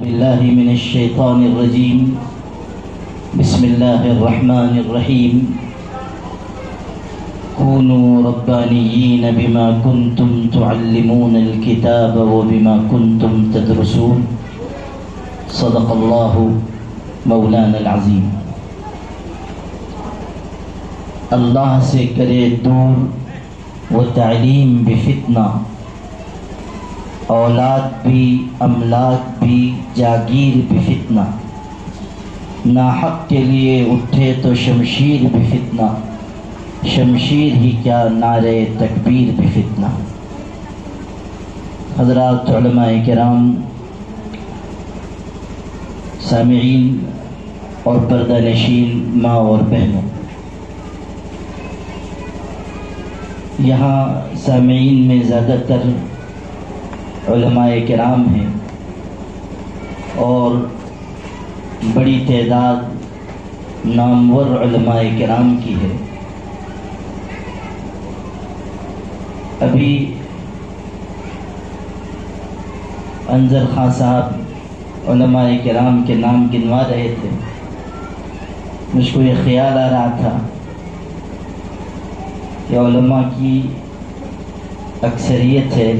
بالله من الشيطان الرجيم بسم الله الرحمن الرحيم كونوا ربانيين بما كنتم تعلمون الكتاب وبما كنتم تدرسون صدق الله مولانا العظیم۔ اللہ سے کرے دور وہ تعلیم بفتنہ، اولاد بھی املاک بھی جاگیر بفتنہ، ناحق کے لیے اٹھے تو شمشیر بفتنہ، شمشیر ہی کیا نعرے تکبیر بفتنہ۔ حضرات علماء کرام، سامعین اور پردہ نشین ماں اور بہنوں، یہاں سامعین میں زیادہ تر علماء کرام ہیں اور بڑی تعداد نامور علماء کرام کی ہے۔ ابھی انظر خان صاحب علماء کرام کے نام گنوا رہے تھے، مجھ کو یہ خیال آ رہا تھا کہ علماء کی اکثریت ہے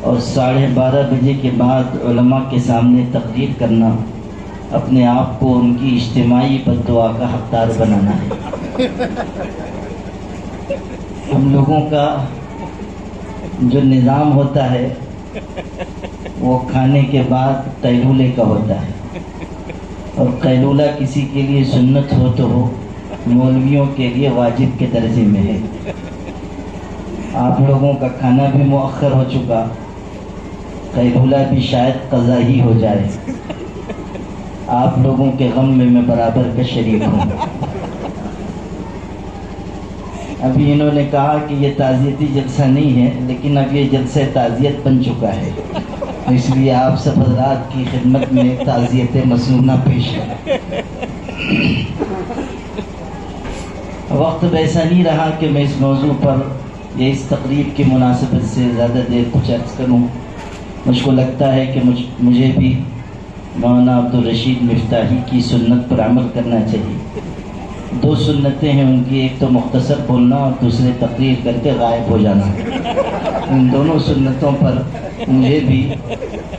اور 12:30 بجے کے بعد علماء کے سامنے تقریر کرنا اپنے آپ کو ان کی اجتماعی بد دعا کا حقدار بنانا ہے۔ ہم لوگوں کا جو نظام ہوتا ہے وہ کھانے کے بعد قیلولے کا ہوتا ہے، اور قیلولہ کسی کے لیے سنت ہو تو ہو، مولویوں کے لیے واجب کے درجے میں ہے۔ آپ لوگوں کا کھانا بھی مؤخر ہو چکا، قیلولہ بھی شاید قضا ہی ہو جائے۔ آپ لوگوں کے غم میں میں برابر کا شریک ہوں۔ ابھی انہوں نے کہا کہ یہ تعزیتی جلسہ نہیں ہے، لیکن اب یہ جلسہ تعزیت بن چکا ہے، اس لیے آپ سب حضرات کی خدمت میں تعزیت مسنونہ پیش ہے۔ وقت ویسا نہیں رہا کہ میں اس موضوع پر یا اس تقریب کی مناسبت سے زیادہ دیر کچھ عرض کروں۔ مجھ کو لگتا ہے کہ مجھے بھی مولانا عبدالرشید مفتاحی کی سنت پر عمل کرنا چاہیے۔ 2 سنتیں ہیں ان کی، ایک تو مختصر بولنا اور دوسرے تقریر کر کے غائب ہو جانا۔ ان دونوں سنتوں پر مجھے بھی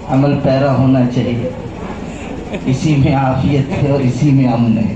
عمل پیرا ہونا چاہیے، اسی میں عافیت ہے اور اسی میں امن ہے۔